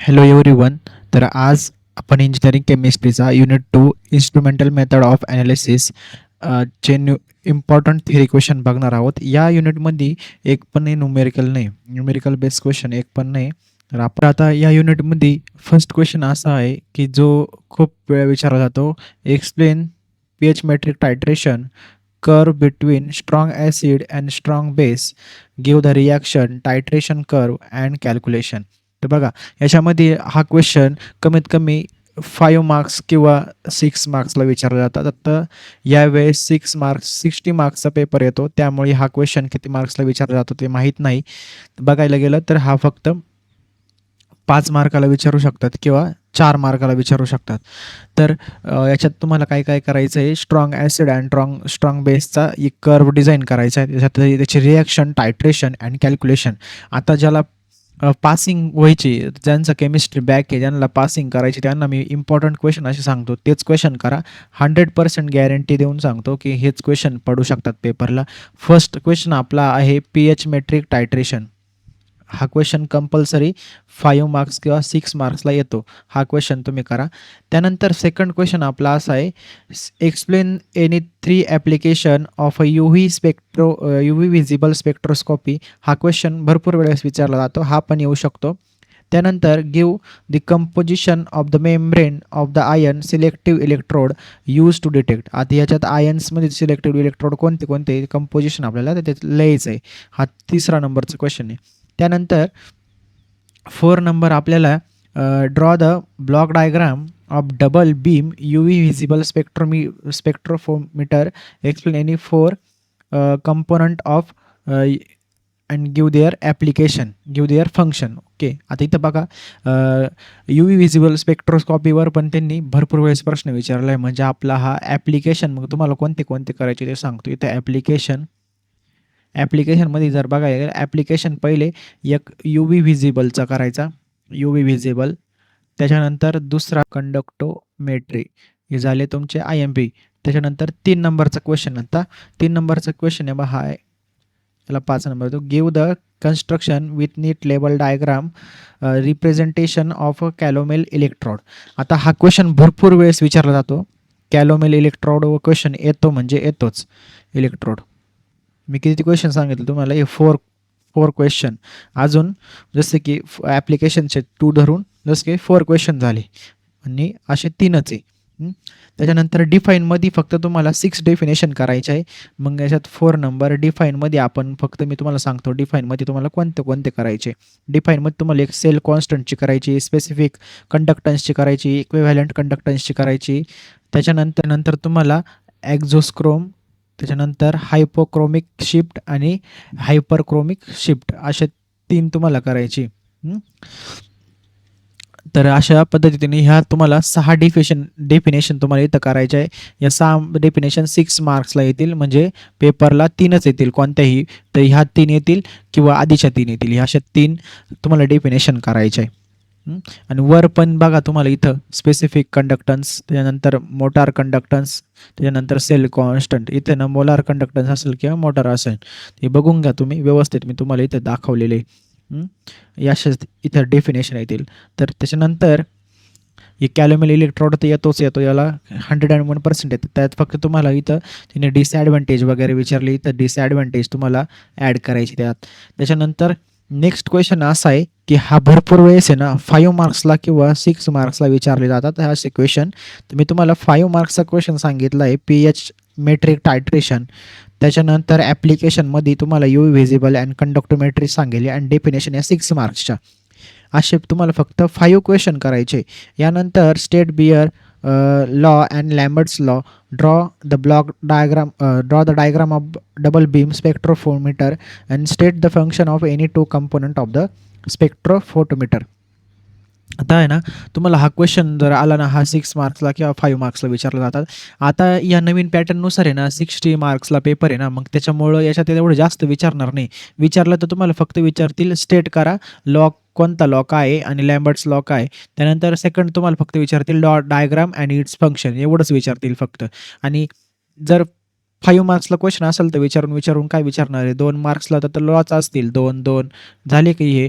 Hello everyone. तर आज आपण इंजिनिअरिंग केमिस्ट्रीचा unit 2 instrumental method of analysis चे इम्पॉर्टंट थिअरी क्वेश्चन बघणार आहोत. या युनिटमध्ये एक पण न्यूमेरिकल नाही, न्यूमेरिकल बेस्ड क्वेश्चन एक पण नाही. तर आपण आता या युनिटमध्ये फर्स्ट क्वेश्चन असा आहे की जो खूप वेळा विचारला जातो. Explain pH metric titration curve between strong acid and strong base, give the reaction titration curve and calculation. तर बघा, याच्यामध्ये हा क्वेश्चन कमीत कमी 5 मार्क्स किंवा 6 मार्क्सला विचारला जातात. तर यावेळेस 6 मार्क्स 60 मार्क्सचा पेपर येतो, त्यामुळे हा क्वेश्चन किती मार्क्सला विचारला जातो ते माहीत नाही. बघायला गेलं तर हा फक्त 5 मार्काला विचारू शकतात किंवा 4 मार्काला विचारू शकतात. तर याच्यात तुम्हाला काय काय करायचं आहे, स्ट्रॉंग ॲसिड अँड स्ट्रॉंग बेसचा एक कर्व डिझाईन करायचा आहे. त्याच्यात त्याची रिॲक्शन टायट्रेशन अँड कॅल्क्युलेशन. आता ज्याला पासिंग व्हायची, ज्यांचं केमिस्ट्री बॅक आहे, ज्यांना पासिंग करायची, त्यांना मी इम्पॉर्टंट क्वेश्चन असे सांगतो, तेच क्वेश्चन करा. 100% गॅरंटी देऊन सांगतो की हेच क्वेश्चन पडू शकतात पेपरला. फर्स्ट क्वेश्चन आपला आहे पीएच मेट्रिक टायट्रेशन. हा क्वेश्चन कंपल्सरी 5 मार्क्स किंवा 6 मार्क्सला येतो. हा क्वेश्चन तुम्ही करा. त्यानंतर सेकंड क्वेश्चन आपला असा आहे, explain any 3 application of a UV visible spectroscopy. हा क्वेश्चन भरपूर वेळेस विचारला जातो, हा पण येऊ शकतो. त्यानंतर give the composition of the membrane of the ion selective electrode use to detect. आता याच्यात आयन्समध्ये सिलेक्टिव्ह इलेक्ट्रोड कोणते कोणते कंपोजिशन आपल्याला ते लिहायचं आहे. हा तिसरा नंबरचा क्वेश्चन आहे. त्यानंतर 4 नंबर आपल्याला draw the block diagram of double beam UV visible spectrophotometer, explain any 4 component of and give their application, give their function. Okay, आता इथं बघा, UV व्हिजिबल स्पेक्ट्रोस्कॉपीवर पण त्यांनी भरपूर वेळेस प्रश्न विचारला आहे. म्हणजे आपला हा ॲप्लिकेशन, मग तुम्हाला कोणते कोणते करायचे ते सांगतो. इथं ॲप्लिकेशनमध्ये जर बघायला गेलं, ॲप्लिकेशन पहिले एक UV व्हिजिबलचा करायचा, UV व्हिजिबल. त्याच्यानंतर दुसरा कंडक्टोमेट्री. हे झाले तुमचे IMP. त्याच्यानंतर 3 नंबरचा क्वेश्चन. आता 3 नंबरचा क्वेश्चन आहे, हा आहे याला 5 नंबर तो, give the construction with neat label diagram representation of a calomel electrode. आता हा क्वेश्चन भरपूर वेळेस विचारला जातो. कॅलोमेल इलेक्ट्रोड क्वेश्चन येतो म्हणजे येतोच. इलेक्ट्रोड मी किती क्वेश्चन सांगितले तुम्हाला, हे 4 क्वेश्चन. अजून जसे की ॲप्लिकेशनचे 2 धरून जसे की 4 क्वेश्चन झाले आणि असे 3च आहे. त्याच्यानंतर डिफाईनमध्ये फक्त तुम्हाला 6 डेफिनेशन करायचे आहे. मग याच्यात 4 नंबर डिफाईनमध्ये आपण फक्त मी तुम्हाला सांगतो डिफाईनमध्ये तुम्हाला कोणते कोणते करायचे. डिफाईनमध्ये तुम्हाला एक सेल कॉन्स्टंटची करायची, स्पेसिफिक कंडक्टन्सची करायची, इक्विव्हॅलंट कंडक्टन्सची करायची. त्याच्यानंतर तुम्हाला ॲक्झोस्क्रोम, त्याच्यानंतर हायपोक्रोमिक शिफ्ट आणि हायपरक्रोमिक शिफ्ट, अशा 3 तुम्हाला करायची. तर अशा पद्धतीने ह्या तुम्हाला 6 डेफिनेशन तुम्हाला इथं करायचे आहे. या 6 डेफिनेशन 6 मार्क्सला येतील, म्हणजे पेपरला 3च येतील कोणत्याही. तर ह्या 3 येतील किंवा आधीच्या 3 येतील. ह्या अशा 3 तुम्हाला डेफिनेशन करायचे आहे. आणि वर पण बघा तुम्हाला इथं स्पेसिफिक कंडक्टन्स, त्याच्यानंतर मोटार कंडक्टन्स, त्याच्यानंतर सेल कॉन्स्टंट. इथे ना मोलार कंडक्टन्स असेल किंवा मोटार असेल, हे बघून घ्या तुम्ही व्यवस्थित, मी तुम्हाला इथे दाखवलेले. याशाच इथं डेफिनेशन येतील. तर त्याच्यानंतर हे कॅलोमेल इलेक्ट्रोड तर येतो, याला 101% येतं. त्यात फक्त तुम्हाला इथं तिने डिसॲडव्हान्टेज वगैरे विचारली, तर डिसॲडव्हान्टेज तुम्हाला ॲड करायची त्यात. त्याच्यानंतर नेक्स्ट क्वेश्चन असा आहे की हा भरपूर वेळेस आहे ना 5 मार्क्सला किंवा 6 मार्क्सला विचारले जातात हा क्वेश्चन. तर मी तुम्हाला 5 मार्क्सचा क्वेश्चन सांगितला आहे, पीएच मेट्रिक टायट्रेशन. त्याच्यानंतर ॲप्लिकेशनमध्ये तुम्हाला UV व्हिजिबल अँड कंडक्टोमेट्री सांगेल आणि डेफिनेशन या 6 मार्क्सच्या. असे तुम्हाला फक्त 5 क्वेश्चन करायचे. यानंतर state Beer law and Lambert's law, draw the diagram of double beam spectrophotometer and state the function of any 2 component of the spectrophotometer. आता आहे ना, तुम्हाला हा क्वेश्चन जर आला ना, हा 6 मार्क्सला किंवा 5 मार्क्सला विचारला जातात. आता या नवीन पॅटर्ननुसार आहे ना 60 मार्क्सला पेपर आहे ना, मग त्याच्यामुळं याच्यात एवढं जास्त विचारणार नाही. विचारलं तर तुम्हाला फक्त विचारतील स्टेट करा लॉ, कोणता लॉ काय आहे आणि लॅम्बर्ट्स लॉ काय. त्यानंतर सेकंड तुम्हाला फक्त विचारतील डायग्राम अँड इट्स फंक्शन, एवढंच विचारतील फक्त. आणि जर 5 मार्क्सला क्वेश्चन असेल तर विचारून काय विचारणार आहे. 2 मार्क्सला तर लॉच असतील, 2 झाले की हे.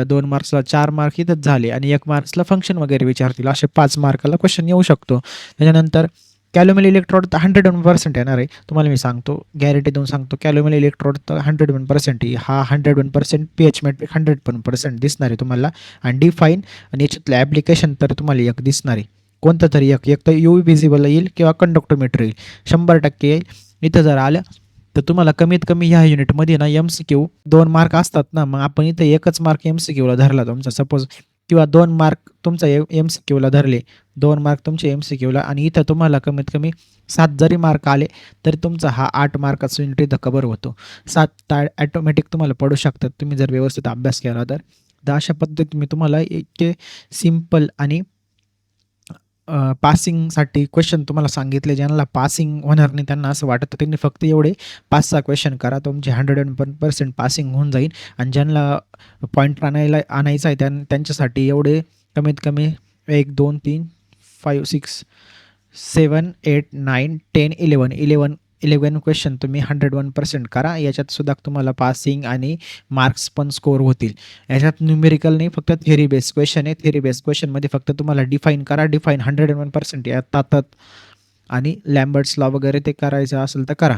2 मार्क्सला 4 मार्क इथंच झाले आणि 1 मार्क्सला फंक्शन वगैरे विचारतील. असे 5 मार्काला क्वेश्चन येऊ शकतो. त्याच्यानंतर कॅलोमेल इलेक्ट्रोड तर 101% येणार आहे. तुम्हाला मी सांगतो, गॅरंटी देऊन सांगतो, कॅलोमेल इलेक्ट्रोड तर 101% आहे. हा 101% पीएच मॅट्रिक 100% दिसणार आहे तुम्हाला. आणि डिफाईन आणि याच्यातलं ॲप्लिकेशन तर तुम्हाला एक दिसणार आहे. कोणतं तरी एक तर यू व्हिजिबल येईल किंवा कंडक्टोमीटर येईल. 100% येईल. इथं जर आलं तर तुम्हाला कमीत कमी ह्या युनिटमध्ये ना MCQ 2 मार्क असतात ना, मग आपण इथं 1च मार्क MCQला धरला तुमचा सपोज, किंवा 2 मार्क तुमचा MCQला धरले, 2 मार्क तुमचे MCQला, आणि इथं तुम्हाला कमीत कमी 7 जरी मार्क आले तरी तुमचा हा 8 मार्काचा युनिट इथं कव्हर होतो. 7 तर ॲटोमॅटिक तुम्हाला पडू शकतात तुम्ही जर व्यवस्थित अभ्यास केला तर. तर अशा पद्धतीने मी तुम्हाला इतके सिंपल आणि पासिंगसाठी क्वेश्चन तुम्हाला सांगितले. ज्यांना पासिंग होणार नाही त्यांना असं वाटतं त्यांनी फक्त एवढे 5-6 क्वेश्चन करा, तुमचे 101% पासिंग होऊन जाईल. आणि ज्यांना पॉईंट आणायचा आहे त्यांच्यासाठी एवढे कमीत कमी 1, 2, 3, 5, 6, 7, 8, 9, 10, 11 क्वेश्चन तुम्ही 101% करा. याच्यात सुद्धा तुम्हाला पासिंग आणि मार्क्स पण स्कोर होतील. याच्यात न्यूमेरिकल नाही, फक्त थेअरी बेस्ड क्वेश्चन आहे. थेअरी बेस्ड क्वेश्चनमध्ये फक्त तुम्हाला डिफाईन करा. डिफाईन 101% येतातच. आणि लॅम्बर्ट्स लॉ वगैरे ते करायचं असेल तर करा.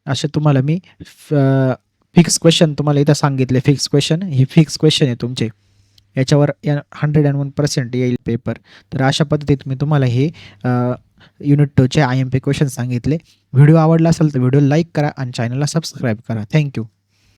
असे तुम्हाला मी फिक्स क्वेश्चन तुम्हाला इथं सांगितले. फिक्स क्वेश्चन, हे फिक्स क्वेश्चन आहे तुमचे. याच्यावर 101% येईल पेपर. तर अशा पद्धतीत मी तुम्हाला हे युनिट 2चे IMP क्वेश्चन सांगितले. व्हिडिओ आवडला असेल तर व्हिडिओ लाईक करा आणि चॅनलला सबस्क्राईब करा. थँक्यू.